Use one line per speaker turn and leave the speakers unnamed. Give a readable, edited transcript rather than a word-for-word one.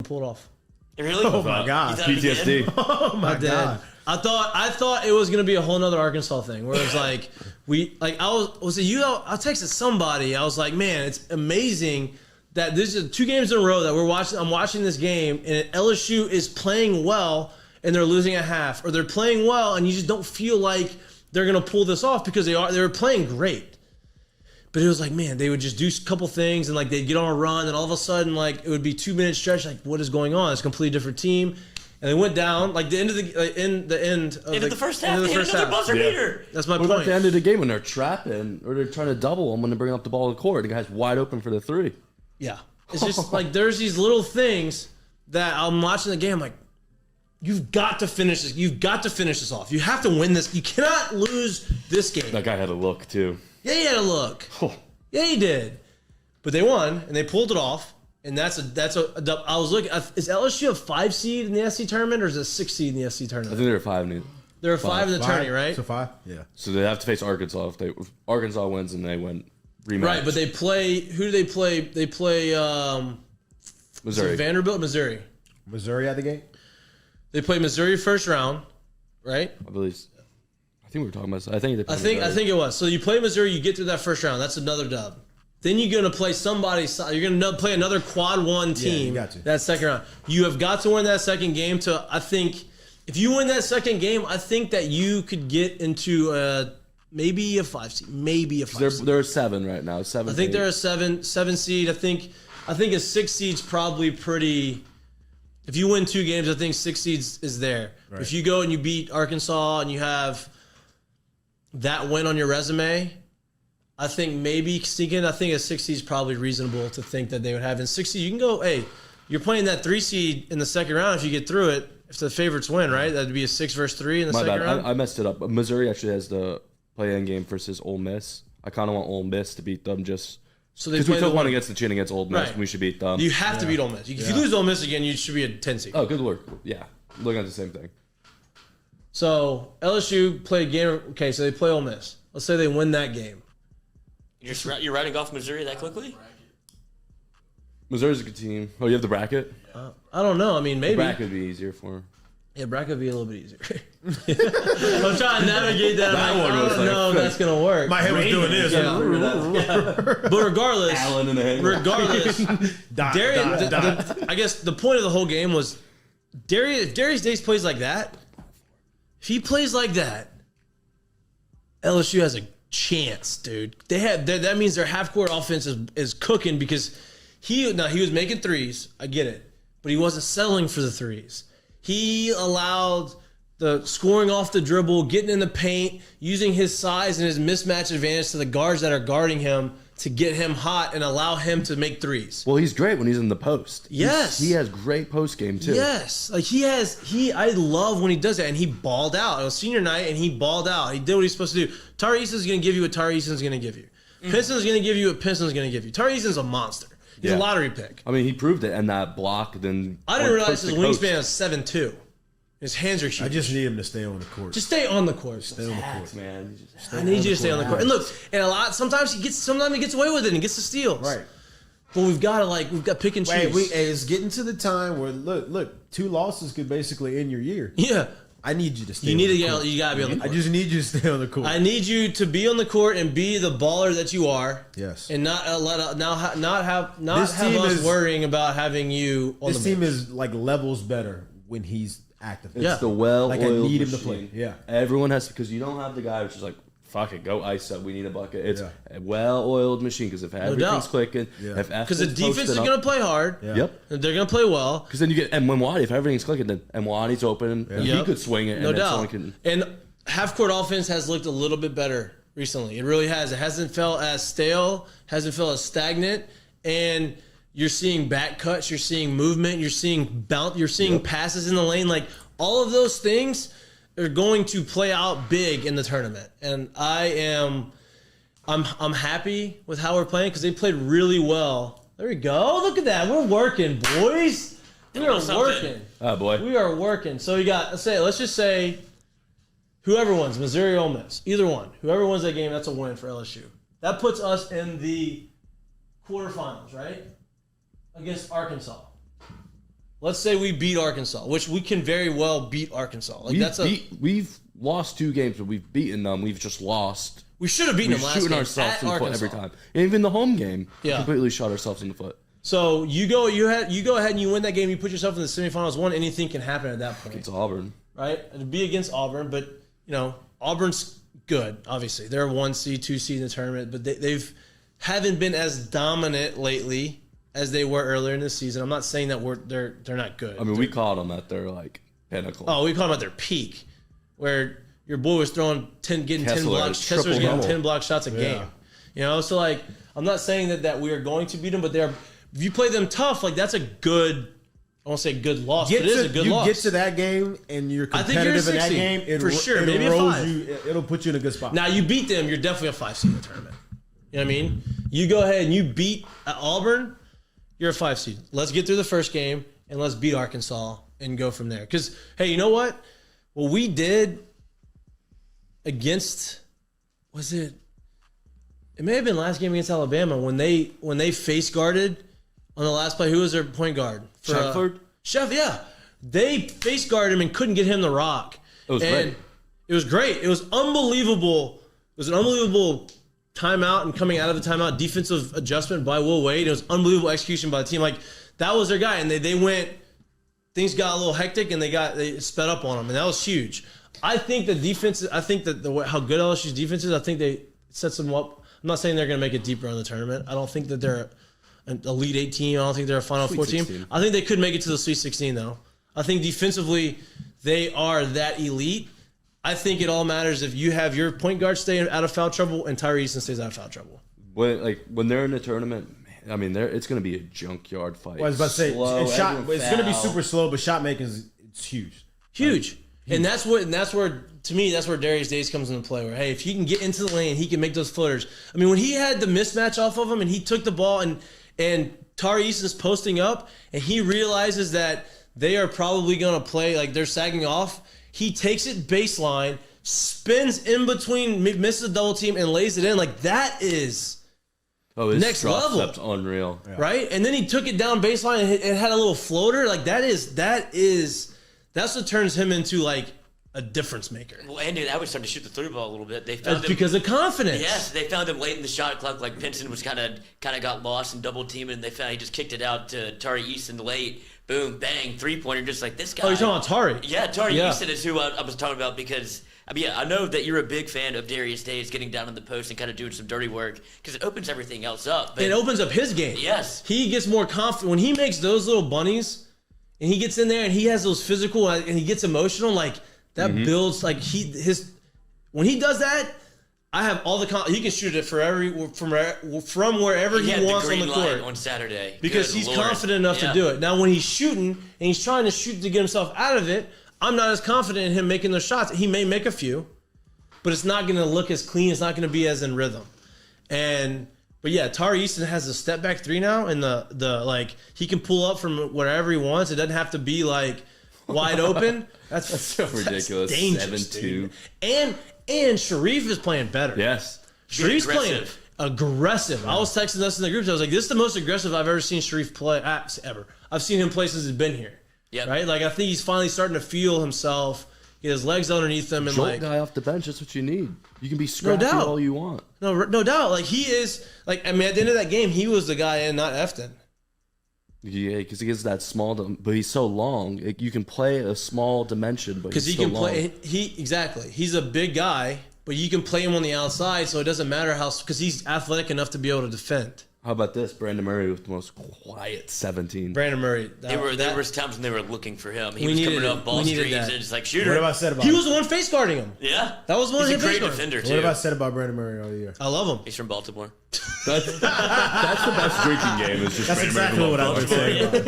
pull it off.
Really?
Oh my God.
PTSD.
Oh my God.
I thought it was gonna be a whole nother Arkansas thing where it was like I texted somebody. I was like, man, it's amazing that this is 2 games in a row that I'm watching this game and LSU is playing well and they're losing at half, or they're playing well and you just don't feel like they're gonna pull this off because they were playing great. But it was like, man, they would just do a couple things and like they'd get on a run and all of a sudden like it would be 2-minute stretch. Like, what is going on? It's a completely different team. And they went down like the end of the
first half. They hit another buzzer beater.
That's my
What
point.
about the end of the game when they're trapping or they're trying to double them when they're bringing up the ball in the court? The guy's wide open for the 3.
Yeah. It's just like there's these little things that I'm watching the game. I'm like, you've got to finish this. You've got to finish this off. You have to win this. You cannot lose this game.
That guy had a look too.
Yeah, he had a look.
Oh.
Yeah, he did. But they won and they pulled it off. And I was looking. Is LSU a 5 seed in the SC tournament or is it a 6 seed in the SC
I
tournament?
think they're 5.
They're a 5 in the tourney, right?
So 5? Yeah.
So they have to face Arkansas. If Arkansas wins and they win rematch.
Right, but they play. Who do they play? They play
Missouri.
Vanderbilt, Missouri.
Missouri at the gate?
They play Missouri first round, right?
I believe. I think we were talking about. I think they.
I think it was. So you play Missouri, you get through that first round. That's another dub. Then you're going to play somebody. You're going to play another quad 1 team.
you got to.
That second round. You have got to win that second game. I think if you win that second game, I think that you could get into maybe a 5 seed, maybe a 5 seed.
They're a 7 right now. 7.
I think they're a 7 seed. I think a 6 seed's probably pretty. If you win 2 games, I think 6 seeds is there. Right. If you go and you beat Arkansas and you have that win on your resume, I think maybe sneaking. I think a 6 seed is probably reasonable to think that they would have. In 6 seed, you can go. Hey, you're playing that 3 seed in the second round. If you get through it, if the favorites win, right? That'd be a 6 versus 3 in the second round.
I messed it up. Missouri actually has the play-in game versus Ole Miss. I kind of want Ole Miss to beat them just
so they
because we took one against the chin against Ole Miss.
Right.
We should beat them.
You have to beat Ole Miss. If you lose Ole Miss again, you should be a 10 seed.
Oh, good work. Yeah, looking at the same thing.
So LSU play a game. Okay, so they play Ole Miss. Let's say they win that game.
You're writing off Missouri that quickly?
Missouri's a good team. Oh, you have the bracket?
I don't know. I mean, maybe.
The bracket would be easier for them.
Yeah, bracket would be a little bit easier. I'm trying to navigate that.
That one was like,
no, that's going to work.
My head was doing this.
But regardless,
Allen in the head.
I guess the point of the whole game was if Darius Days plays like that, if he plays like that, LSU has a chance, dude. That means their half-court offense is cooking because he was making threes. I get it, but he wasn't settling for the threes. He allowed the scoring off the dribble, getting in the paint, using his size and his mismatch advantage to the guards that are guarding him to get him hot and allow him to make threes.
Well, he's great when he's in the post.
Yes.
He has great post game too.
Yes. Like I love when he does that, and he balled out. It was senior night and he balled out. He did what he's supposed to do. Tari Eason's going to give you what Tari Eason's going to give you. Pinson's going to give you what Pinson's going to give you. Tari Eason's a monster. He's a lottery pick.
I mean, he proved it in that block. Then
I didn't realize his wingspan was 7'2". His hands are huge.
I just need him to stay on the court.
Just stay on the court.
Stay on the court,
man.
I need you to stay on the court. And look, sometimes he gets away with it and gets the steals.
Right.
But we've got pick and choose.
It's getting to the time where look, 2 losses could basically end your year.
Yeah.
I need you to stay.
You gotta be on the court.
I just need you to stay on the court.
I need you to be on the court and be the baller that you are.
Yes.
And not have us worrying about having you on
this
the bench.
team is like levels better when he's active.
It's the well-oiled
like I need him to
machine.
play. Yeah.
Everyone has to, because you don't have the guy who's just like, fuck it, go ice up. We need a bucket. It's a well-oiled machine because if everything's clicking,
because the defense is going to play hard.
Yeah. Yep.
They're going to play well.
Because then you get Mwani. If everything's clicking, then Mwani's open. And he could swing it.
No
and
doubt.
Can...
And half-court offense has looked a little bit better recently. It really has. It hasn't felt as stale, hasn't felt as stagnant, and you're seeing back cuts, you're seeing movement, you're seeing passes in the lane. Like all of those things are going to play out big in the tournament, and I'm happy with how we're playing because they played really well. There we go. Look at that. We're working, boys. We are working.
Oh boy,
we are working. So you got let's just say whoever wins, Missouri, Ole Miss, either one, whoever wins that game, that's a win for LSU. That puts us in the quarterfinals, right? Against Arkansas. let's say we beat Arkansas, which we can very well beat Arkansas. Like
We've lost 2 games, but we've beaten them. We've just lost.
We should have beaten them last game.
Shooting ourselves in the foot every time. And even the home game, we completely shot ourselves in the foot.
So you go ahead and you win that game. You put yourself in the semifinals. Anything can happen at that point.
It's Auburn,
right? It'd be against Auburn, but Auburn's good. Obviously, they're a 1 seed, 2 seed in the tournament, but they've haven't been as dominant lately as they were earlier in the season. I'm not saying that they're not good.
I mean, we called them at their pinnacle.
Oh, we called them at their peak, where your boy was throwing 10 blocks. Kessler was getting 10 block shots a game. So I'm not saying that we are going to beat them, but if you play them tough, that's a good. I won't say good loss, but it is a good loss.
You get to that game and you're competitive in that game, it'll put you in a good spot.
Now you beat them, you're definitely a 5 seed in the tournament. You know what I mean? You go ahead and you beat Auburn, you're a 5 seed. Let's get through the first game and let's beat Arkansas and go from there. Because hey, you know what? What we did against it may have been last game against Alabama when they face guarded on the last play. Who was their point guard?
Shefford?
Yeah. They face guarded him and couldn't get him the rock.
It was great.
It was great. It was unbelievable. It was an unbelievable timeout and coming out of the timeout, defensive adjustment by Will Wade. It was unbelievable execution by the team. That was their guy. And they went, things got a little hectic and they sped up on them. And that was huge. I think the defense, how good LSU's defense is, I think they sets them up. I'm not saying they're going to make it deeper in the tournament. I don't think that they're an Elite 8 team. I don't think they're a Final Four team. I think they could make it to the Sweet 16, though. I think defensively, they are that elite. I think it all matters if you have your point guard stay out of foul trouble and Tyree Easton stays out of foul trouble.
When they're in the tournament, I mean, it's going to be a junkyard fight.
Well, I was about to say, it's going to be super slow, but shot making it's huge.
Huge. And that's where to me, that's where Darius Days comes into play. Where hey, if he can get into the lane, he can make those floaters. I mean, when he had the mismatch off of him and he took the ball and Tari Easton's posting up and he realizes that they are probably going to play they're sagging off, he takes it baseline, spins in between, misses a double team, and lays it in. That is next level.
That's unreal,
right? And then he took it down baseline and it had a little floater. That's what turns him into a difference maker.
Well, Andy, I was starting to shoot the 3-ball a little bit.
That's because of confidence.
Yes, they found him late in the shot clock. Pinson was kind of got lost and double teaming. And they found he just kicked it out to Tari Easton late. Boom, bang, 3-pointer. Just this guy.
Oh, you're talking about Tari?
Yeah, Tari Easton is who I was talking about because I know that you're a big fan of Darius Days getting down in the post and kind of doing some dirty work because it opens everything else up. But
it opens up his game.
Yes,
he gets more confident when he makes those little bunnies. And he gets in there and he has those physical and he gets emotional that builds when he does that, I have all the he can shoot it from wherever he wants on the court
on Saturday
because he's confident enough to do it. Now when he's shooting and he's trying to shoot to get himself out of it, I'm not as confident in him making those shots. He may make a few, but it's not going to look as clean. It's not going to be as in rhythm. But yeah, Tari Easton has a step back 3 now, and the he can pull up from wherever he wants. It doesn't have to be wide open. That's
so ridiculous.
That's dangerous,
7-2.
And Sharif is playing better.
Yes,
Sharif's playing aggressive. I was texting us in the groups. I was like, "This is the most aggressive I've ever seen Sharif play ever." I've seen him play since he's been here.
Yeah,
right. I think he's finally starting to feel himself. Get his legs underneath him and
jolt guy off the bench. That's what you need. You can be scrappy all you want.
No doubt. He is at the end of that game, he was the guy in, not Efton.
Yeah, because he gets that small, but he's so long. You can play a small dimension, but because he can play.
Exactly. He's a big guy, but you can play him on the outside, so it doesn't matter because he's athletic enough to be able to defend.
How about this? Brandon Murray with the most quiet 17.
Brandon Murray.
There was times when they were looking for him. He was coming up ball screens and just shooter.
What have I said about
him? He was the one face guarding him.
Yeah.
That was one of his
great defender, too.
What have I said about Brandon Murray all year?
I love him.
He's from Baltimore.
That's the best drinking game. Is just
That's exactly what I was saying.